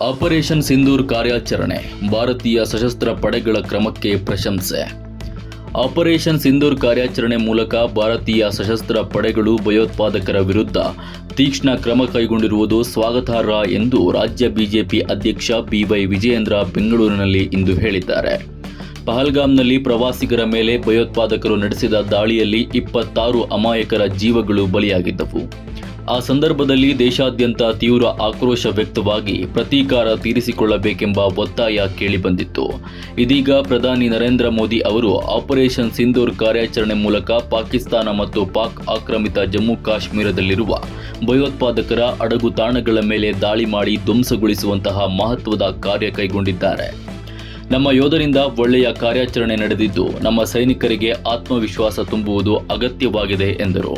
Operation Sindoor ಕಾರ್ಯಾಚರಣೆ ಭಾರತೀಯ ಸಶಸ್ತ್ರ ಪಡೆಗಳ ಕ್ರಮಕ್ಕೆ ಪ್ರಶಂಸೆ. ಆಪರೇಷನ್ ಸಿಂಧೂರ್ ಕಾರ್ಯಾಚರಣೆ ಮೂಲಕ ಭಾರತೀಯ ಸಶಸ್ತ್ರ ಪಡೆಗಳು ಭಯೋತ್ಪಾದಕರ ವಿರುದ್ಧ ತೀಕ್ಷ್ಣ ಕ್ರಮ ಕೈಗೊಂಡಿರುವುದು ಸ್ವಾಗತಾರ್ಹ ಎಂದು ರಾಜ್ಯ ಬಿಜೆಪಿ ಅಧ್ಯಕ್ಷ ಬಿವೈ ವಿಜಯೇಂದ್ರ ಬೆಂಗಳೂರಿನಲ್ಲಿ ಇಂದು ಹೇಳಿದ್ದಾರೆ. ಪಹಲ್ಗಾಮ್ನಲ್ಲಿ ಪ್ರವಾಸಿಗರ ಮೇಲೆ ಭಯೋತ್ಪಾದಕರು ನಡೆಸಿದ ದಾಳಿಯಲ್ಲಿ 26 ಅಮಾಯಕರ ಜೀವಗಳು ಬಲಿಯಾಗಿದ್ದವು. ಆ ಸಂದರ್ಭದಲ್ಲಿ ದೇಶಾದ್ಯಂತ ತೀವ್ರ ಆಕ್ರೋಶ ವ್ಯಕ್ತವಾಗಿ ಪ್ರತೀಕಾರ ತೀರಿಸಿಕೊಳ್ಳಬೇಕೆಂಬ ಒತ್ತಾಯ ಕೇಳಿಬಂದಿತ್ತು. ಇದೀಗ ಪ್ರಧಾನಿ ನರೇಂದ್ರ ಮೋದಿ ಅವರು ಆಪರೇಷನ್ ಸಿಂಧೂರ್ ಕಾರ್ಯಾಚರಣೆ ಮೂಲಕ ಪಾಕಿಸ್ತಾನ ಮತ್ತು ಪಾಕ್ ಆಕ್ರಮಿತ ಜಮ್ಮು ಕಾಶ್ಮೀರದಲ್ಲಿರುವ ಭಯೋತ್ಪಾದಕರ ಅಡಗು ತಾಣಗಳ ಮೇಲೆ ದಾಳಿ ಮಾಡಿ ಧ್ವಂಸಗೊಳಿಸುವಂತಹ ಮಹತ್ವದ ಕಾರ್ಯ ಕೈಗೊಂಡಿದ್ದಾರೆ. ನಮ್ಮ ಯೋಧರಿಂದ ಒಳ್ಳೆಯ ಕಾರ್ಯಾಚರಣೆ ನಡೆದಿದ್ದು ನಮ್ಮ ಸೈನಿಕರಿಗೆ ಆತ್ಮವಿಶ್ವಾಸ ತುಂಬುವುದು ಅಗತ್ಯವಾಗಿದೆ ಎಂದರು.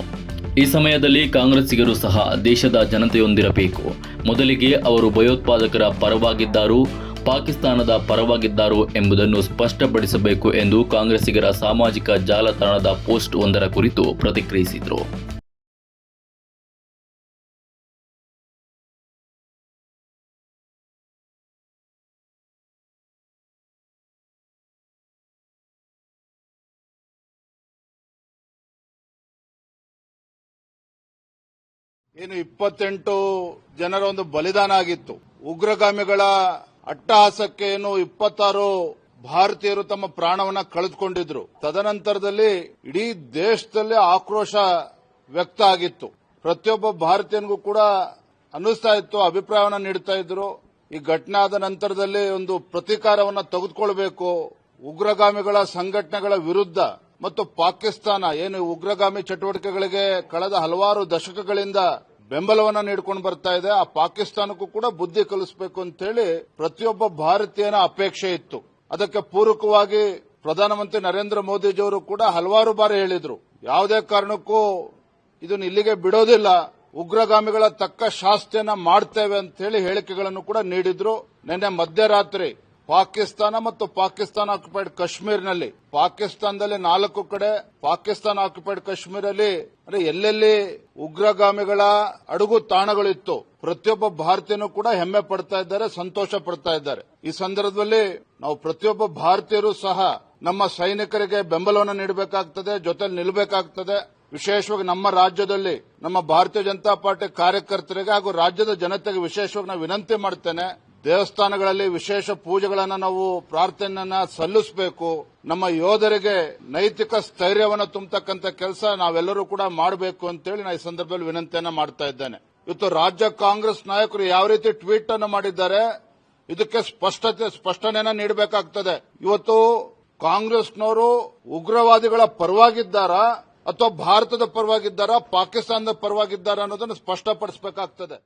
ಈ ಸಮಯದಲ್ಲಿ ಕಾಂಗ್ರೆಸ್ಸಿಗರು ಸಹ ದೇಶದ ಜನತೆಯೊಂದಿರಬೇಕು. ಮೊದಲಿಗೆ ಅವರು ಭಯೋತ್ಪಾದಕರ ಪರವಾಗಿದ್ದಾರೋ ಪಾಕಿಸ್ತಾನದ ಪರವಾಗಿದ್ದಾರೋ ಎಂಬುದನ್ನು ಸ್ಪಷ್ಟಪಡಿಸಬೇಕು ಎಂದು ಕಾಂಗ್ರೆಸ್ಸಿಗರ ಸಾಮಾಜಿಕ ಜಾಲತಾಣದ ಪೋಸ್ಟ್ ಒಂದರ ಕುರಿತು ಪ್ರತಿಕ್ರಿಯಿಸಿದರು. ಏನು 28 ಜನರ ಒಂದು ಬಲಿದಾನ ಆಗಿತ್ತು. ಉಗ್ರಗಾಮಿಗಳ ಅಟ್ಟಹಾಸಕ್ಕೆ ಏನು 26 ಭಾರತೀಯರು ತಮ್ಮ ಪ್ರಾಣವನ್ನ ಕಳೆದುಕೊಂಡಿದ್ರು. ತದನಂತರದಲ್ಲಿ ಇಡೀ ದೇಶದಲ್ಲಿ ಆಕ್ರೋಶ ವ್ಯಕ್ತ ಆಗಿತ್ತು. ಪ್ರತಿಯೊಬ್ಬ ಭಾರತೀಯನಿಗೂ ಕೂಡ ಅನ್ನಿಸ್ತಾ ಇತ್ತು, ಅಭಿಪ್ರಾಯವನ್ನ ನೀಡ್ತಾ ಇದ್ರು, ಈ ಘಟನೆ ಆದ ನಂತರದಲ್ಲಿ ಒಂದು ಪ್ರತೀಕಾರವನ್ನ ತೆಗೆದುಕೊಳ್ಬೇಕು, ಉಗ್ರಗಾಮಿಗಳ ಸಂಘಟನೆಗಳ ವಿರುದ್ಧ ಮತ್ತು ಪಾಕಿಸ್ತಾನ ಏನು ಉಗ್ರಗಾಮಿ ಚಟುವಟಿಕೆಗಳಿಗೆ ಕಳೆದ ಹಲವಾರು ದಶಕಗಳಿಂದ ಬೆಂಬಲವನ್ನ ನೀಡಿಕೊಂಡು ಬರ್ತಾ ಇದೆ, ಆ ಪಾಕಿಸ್ತಾನಕ್ಕೂ ಕೂಡ ಬುದ್ಧಿ ಕಲಿಸಬೇಕು ಅಂತ ಹೇಳಿ ಪ್ರತಿಯೊಬ್ಬ ಭಾರತೀಯನ ಅಪೇಕ್ಷೆ ಇತ್ತು. ಅದಕ್ಕೆ ಪೂರಕವಾಗಿ ಪ್ರಧಾನಮಂತ್ರಿ ನರೇಂದ್ರ ಮೋದಿಜಿಯವರು ಕೂಡ ಹಲವಾರು ಬಾರಿ ಹೇಳಿದ್ರು, ಯಾವುದೇ ಕಾರಣಕ್ಕೂ ಇದನ್ನು ಇಲ್ಲಿಗೆ ಬಿಡೋದಿಲ್ಲ, ಉಗ್ರಗಾಮಿಗಳ ತಕ್ಕ ಶಾಸ್ತಿಯನ್ನ ಮಾಡ್ತೇವೆ ಅಂತ ಹೇಳಿ ಹೇಳಿಕೆಗಳನ್ನು ಕೂಡ ನೀಡಿದ್ರು. ನಿನ್ನೆ ಮಧ್ಯರಾತ್ರಿ ಪಾಕಿಸ್ತಾನ ಮತ್ತು ಪಾಕಿಸ್ತಾನ ಆಕ್ಯುಪೈಡ್ ಕಾಶ್ಮೀರ್ನಲ್ಲಿ ಪಾಕಿಸ್ತಾನದಲ್ಲಿ 4 ಕಡೆ, ಪಾಕಿಸ್ತಾನ ಆಕ್ಯುಪೈಡ್ ಕಾಶ್ಮೀರಲ್ಲಿ ಎಲ್ಲೆಲ್ಲಿ ಉಗ್ರಗಾಮಿಗಳ ಅಡಗು ತಾಣಗಳಿತ್ತು ಪ್ರತಿಯೊಬ್ಬ ಭಾರತೀಯನೂ ಕೂಡ ಹೆಮ್ಮೆ ಪಡ್ತಾ ಇದ್ದಾರೆ, ಸಂತೋಷ ಪಡ್ತಾ ಇದ್ದಾರೆ. ಈ ಸಂದರ್ಭದಲ್ಲಿ ನಾವು ಪ್ರತಿಯೊಬ್ಬ ಭಾರತೀಯರು ಸಹ ನಮ್ಮ ಸೈನಿಕರಿಗೆ ಬೆಂಬಲವನ್ನು ನೀಡಬೇಕಾಗ್ತದೆ, ಜೊತೆಲಿ ನಿಲ್ಲಬೇಕಾಗ್ತದೆ. ವಿಶೇಷವಾಗಿ ನಮ್ಮ ರಾಜ್ಯದಲ್ಲಿ ನಮ್ಮ ಭಾರತೀಯ ಜನತಾ ಪಾರ್ಟಿ ಕಾರ್ಯಕರ್ತರಿಗೆ ಹಾಗೂ ರಾಜ್ಯದ ಜನತೆಗೆ ವಿಶೇಷವಾಗಿ ನಾವು ವಿನಂತಿ ಮಾಡ್ತೇನೆ, ದೇವಸ್ಥಾನಗಳಲ್ಲಿ ವಿಶೇಷ ಪೂಜೆಗಳನ್ನ ನಾವು ಪ್ರಾರ್ಥನೆಯನ್ನ ಸಲ್ಲಿಸಬೇಕು. ನಮ್ಮ ಯೋಧರಿಗೆ ನೈತಿಕ ಸ್ಥೈರ್ಯವನ್ನು ತುಂಬತಕ್ಕಂಥ ಕೆಲಸ ನಾವೆಲ್ಲರೂ ಕೂಡ ಮಾಡಬೇಕು ಅಂತೇಳಿ ನಾನು ಈ ಸಂದರ್ಭದಲ್ಲಿ ವಿನಂತಿಯನ್ನ ಮಾಡ್ತಾ ಇದ್ದೇನೆ. ಇವತ್ತು ರಾಜ್ಯ ಕಾಂಗ್ರೆಸ್ ನಾಯಕರು ಯಾವ ರೀತಿ ಟ್ವೀಟ್ ಅನ್ನು ಮಾಡಿದ್ದಾರೆ, ಇದಕ್ಕೆ ಸ್ಪಷ್ಟನೆಯನ್ನ ನೀಡಬೇಕಾಗ್ತದೆ. ಇವತ್ತು ಕಾಂಗ್ರೆಸ್ನವರು ಉಗ್ರವಾದಿಗಳ ಪರವಾಗಿದ್ದಾರಾ ಅಥವಾ ಭಾರತದ ಪರವಾಗಿದ್ದಾರಾ, ಪಾಕಿಸ್ತಾನದ ಪರವಾಗಿದ್ದಾರಾ ಅನ್ನೋದನ್ನು ಸ್ಪಷ್ಟಪಡಿಸಬೇಕಾಗ್ತದೆ.